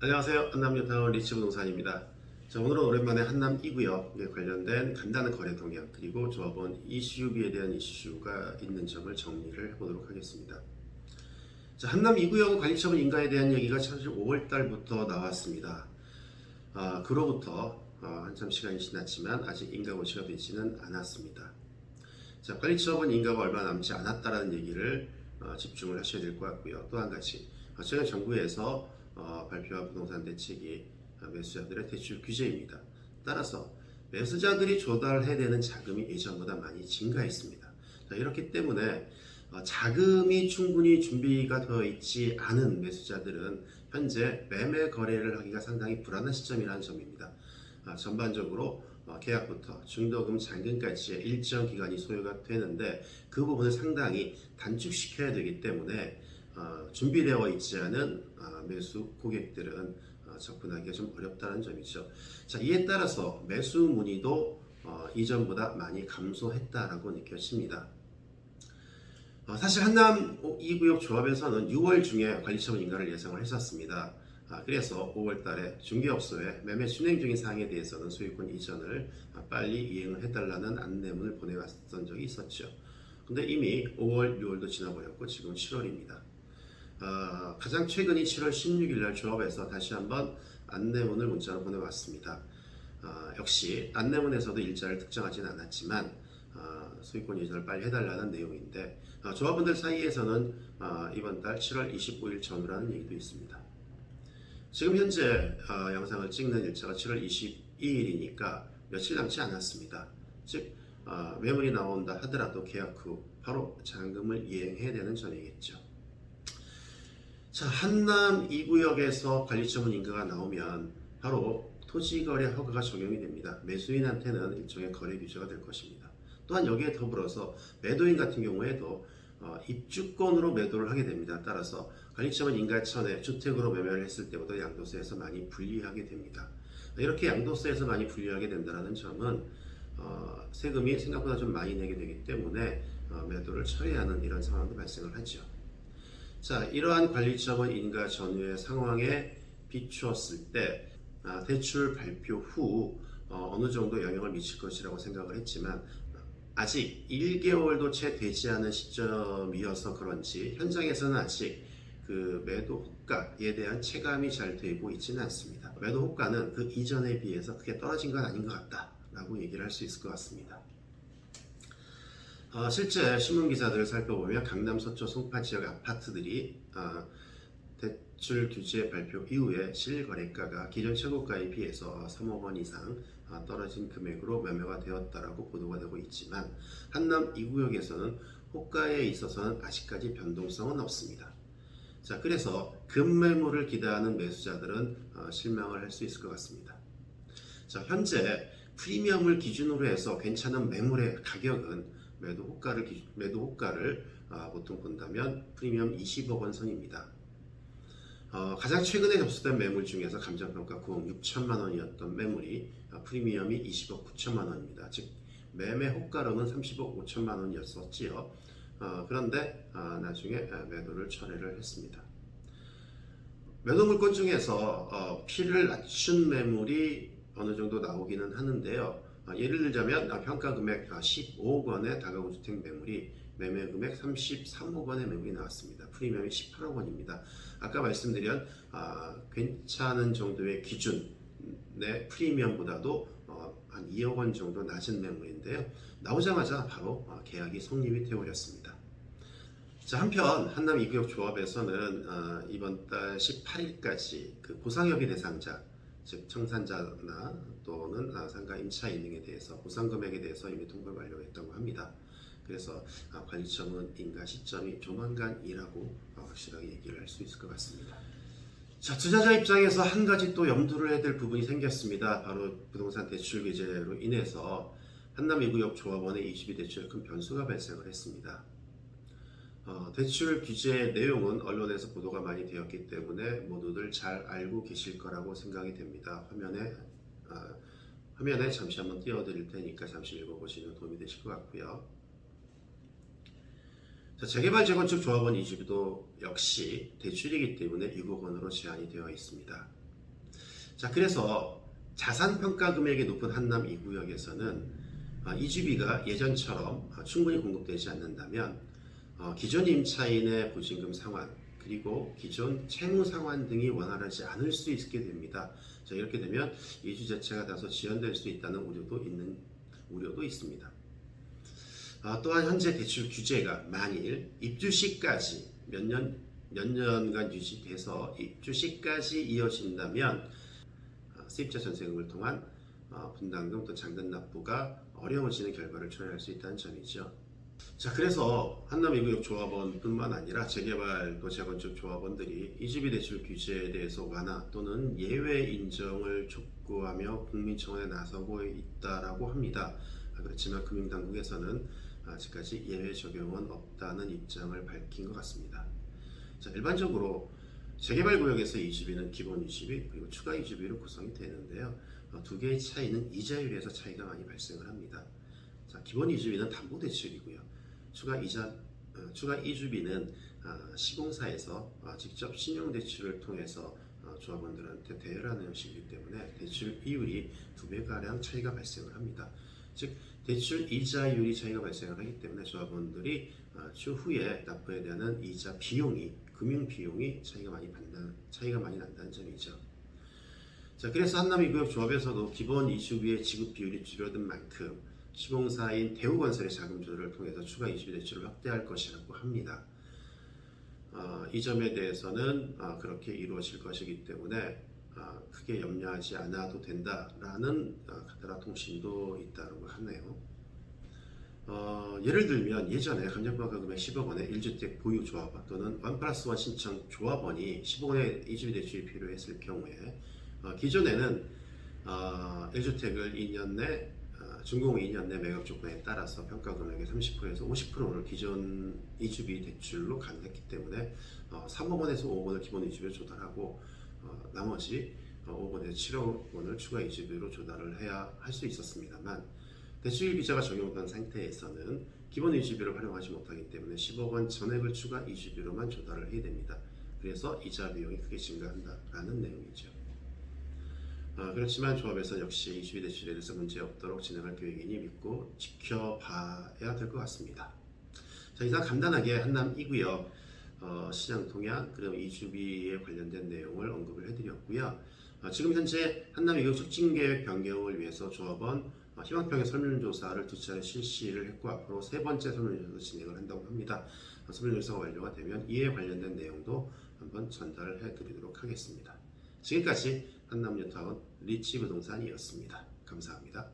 안녕하세요. 한남뉴타운 리치부동산입니다. 자, 오늘은 오랜만에 한남 2구역에 관련된 간단한 거래 동향 그리고 조합원 이슈비에 대한 이슈가 있는 점을 정리를 해보도록 하겠습니다. 자, 한남 2구역 관리처분 인가에 대한 얘기가 사실 5월 달부터 나왔습니다. 그로부터 한참 시간이 지났지만 아직 인가 고시가 되지는 않았습니다. 자, 관리처분 인가가 얼마 남지 않았다라는 얘기를 집중을 하셔야 될 것 같고요. 또 한 가지, 최근 정부에서 발표한 부동산 대책이 매수자들의 대출 규제입니다. 따라서 매수자들이 조달해야 되는 자금이 예전보다 많이 증가했습니다. 자, 이렇기 때문에 자금이 충분히 준비가 되어 있지 않은 매수자들은 현재 매매 거래를 하기가 상당히 불안한 시점이라는 점입니다. 전반적으로 계약부터 중도금 잔금까지의 일정 기간이 소요가 되는데 그 부분을 상당히 단축시켜야 되기 때문에 준비되어 있지 않은 매수 고객들은 접근하기가 좀 어렵다는 점이죠. 자, 이에 따라서 매수 문의도 이전보다 많이 감소했다라고 느껴집니다. 사실 한남 2구역 조합에서는 6월 중에 관리처분 인가를 예상을 했었습니다. 그래서 5월 달에 중개업소에 매매 진행 중인 사항에 대해서는 소유권 이전을 빨리 이행을 해달라는 안내문을 보내왔던 적이 있었죠. 근데 이미 5월, 6월도 지나버렸고 지금 7월입니다. 가장 최근이 7월 16일 날 조합에서 다시 한번 안내문을 문자로 보내왔습니다. 역시 안내문에서도 일자를 특정하지는 않았지만 소유권 이전을 빨리 해달라는 내용인데 조합원들 사이에서는 이번 달 7월 25일 전후라는 얘기도 있습니다. 지금 현재 영상을 찍는 일자가 7월 22일이니까 며칠 남지 않았습니다. 즉 매물이 나온다 하더라도 계약 후 바로 잔금을 이행해야 되는 점이겠죠. 자, 한남 2구역에서 관리처분 인가가 나오면 바로 토지거래 허가가 적용이 됩니다. 매수인한테는 일종의 거래 규제가 될 것입니다. 또한 여기에 더불어서 매도인 같은 경우에도 입주권으로 매도를 하게 됩니다. 따라서 관리처분 인가천에 주택으로 매매를 했을 때보다 양도세에서 많이 불리하게 됩니다. 이렇게 양도세에서 많이 불리하게 된다는 점은 세금이 생각보다 좀 많이 내게 되기 때문에 매도를 처리하는 이런 상황도 발생을 하죠. 자, 이러한 관리처분 인가 전후의 상황에 비추었을 때 대출 발표 후 어느 정도 영향을 미칠 것이라고 생각을 했지만 아직 1개월도 채 되지 않은 시점이어서 그런지 현장에서는 아직 그 매도 호가에 대한 체감이 잘 되고 있지는 않습니다. 매도 호가는 그 이전에 비해서 크게 떨어진 건 아닌 것 같다라고 얘기를 할 수 있을 것 같습니다. 실제 신문 기사들을 살펴보면 강남 서초 송파 지역 아파트들이 대출 규제 발표 이후에 실거래가가 기존 최고가에 비해서 3억 원 이상 떨어진 금액으로 매매가 되었다라고 보도가 되고 있지만 한남 2구역에서는 호가에 있어서는 아직까지 변동성은 없습니다. 자, 그래서 급매물을 기대하는 매수자들은 실망을 할 수 있을 것 같습니다. 자, 현재 프리미엄을 기준으로 해서 괜찮은 매물의 가격은 매도 호가를 보통 본다면 프리미엄 20억 원 선입니다. 가장 최근에 접수된 매물 중에서 감정평가 9억 6천만 원이었던 매물이 프리미엄이 20억 9천만 원입니다. 즉 매매 호가로는 30억 5천만 원이었었지요. 그런데 나중에 매도를 철회를 했습니다. 매도 물건 중에서 피를 낮춘 매물이 어느 정도 나오기는 하는데요. 예를 들자면 평가 금액 15억 원의 다가구 주택 매물이 매매 금액 33억 원의 매물이 나왔습니다. 프리미엄이 18억 원입니다. 아까 말씀드린 괜찮은 정도의 기준의 프리미엄보다도 한 2억 원 정도 낮은 매물인데요. 나오자마자 바로 계약이 성립이 되어버렸습니다. 자, 한편 한남 2구역 조합에서는 이번 달 18일까지 그 보상협의 대상자 즉 청산자나 또는 상가 임차 인등에 대해서 보상 금액에 대해서 이미 통보를 완료했다고 합니다. 그래서 관리처분 인가 시점이 조만간이라고 확실하게 얘기를 할 수 있을 것 같습니다. 자, 투자자 입장에서 한 가지 또 염두를 해야 될 부분이 생겼습니다. 바로 부동산 대출 규제로 인해서 한남 2구역 조합원의 22 대출에 큰 변수가 발생을 했습니다. 대출 규제 내용은 언론에서 보도가 많이 되었기 때문에 모두들 잘 알고 계실 거라고 생각이 됩니다. 화면에 잠시 한번 띄워드릴 테니까 잠시 읽어보시면 도움이 되실 것 같고요. 자, 재개발 재건축 조합원 22도 역시 대출이기 때문에 6억 원으로 제한이 되어 있습니다. 자, 그래서 자산 평가 금액이 높은 한남 2구역에서는 이주비가 예전처럼 충분히 공급되지 않는다면 기존 임차인의 보증금 상환 그리고 기존 채무 상환 등이 원활하지 않을 수 있게 됩니다. 자, 이렇게 되면 이주 자체가 다소 지연될 수 있다는 우려도 있습니다. 또한 현재 대출 규제가 만일 입주 시까지 몇 년간 유지돼서 입주 시까지 이어진다면 세입자 전세금을 통한 분담금 또 잔금 납부가 어려워지는 결과를 초래할 수 있다는 점이죠. 자, 그래서 한남 2구역 조합원뿐만 아니라 재개발 또 재건축 조합원들이 이주비 대출 규제에 대해서 완화 또는 예외 인정을 촉구하며 국민청원에 나서고 있다라고 합니다. 그렇지만 금융당국에서는 아직까지 예외 적용은 없다는 입장을 밝힌 것 같습니다. 자, 일반적으로 재개발 구역에서 이주비는 기본 이주비 그리고 추가 이주비로 구성이 되는데요. 두 개의 차이는 이자율에서 차이가 많이 발생을 합니다. 자, 기본 이주비는 담보대출이고요. 추가 이주비는 시공사에서 직접 신용대출을 통해서 조합원들한테 대여하는 형식이기 때문에 대출 이율이 2배가량 차이가 발생을 합니다. 즉 대출 이자율이 차이가 발생을 하기 때문에 조합원들이 추후에 납부에 대한 이자 비용이 금융 비용이 차이가 많이 난다는 점이죠. 자, 그래서 한남 2구역 조합에서도 기본 이주비의 지급 비율이 줄어든 만큼 시공사인 대우건설의 자금 조달을 통해서 추가 이주비 대출을 확대할 것이라고 합니다. 이 점에 대해서는 그렇게 이루어질 것이기 때문에 크게 염려하지 않아도 된다라는 카타라 통신도 있다고 하네요. 예를 들면 예전에 감정평가 금액 10억 원의 1주택 보유 조합원 또는 1+1 신청 조합원이 10억 원의 이주비 대출이 필요했을 경우에 기존에는 1주택을 2년 내 준공 2년 내 매각 조건에 따라서 평가 금액의 30%에서 50%를 기존 이주비 대출로 가능했기 때문에 3억 원에서 5억 원을 기본 이주비로 조달하고 나머지 5억 원에서 7억 원을 추가 이주비로 조달을 해야 할 수 있었습니다만 대출 비자가 적용된 상태에서는 기본 이주비를 활용하지 못하기 때문에 10억 원 전액을 추가 이주비로만 조달을 해야 됩니다. 그래서 이자 비용이 크게 증가한다라는 내용이죠. 그렇지만 조합에서 역시 이주비 대출에 대해서 문제 없도록 진행할 계획이니 믿고 지켜봐야 될 것 같습니다. 자, 이상 간단하게 한남 2구역 시장 통향 그리고 이주비에 관련된 내용을 언급을 해드렸고요. 지금 현재 한남 2구역 촉진계획 변경을 위해서 조합원 희망평의 설문조사를 2차례 실시를 했고 앞으로 3번째 설문조사도 진행을 한다고 합니다. 설문조사가 완료가 되면 이에 관련된 내용도 한번 전달을 해드리도록 하겠습니다. 지금까지 한남뉴타운 리치부동산이었습니다. 감사합니다.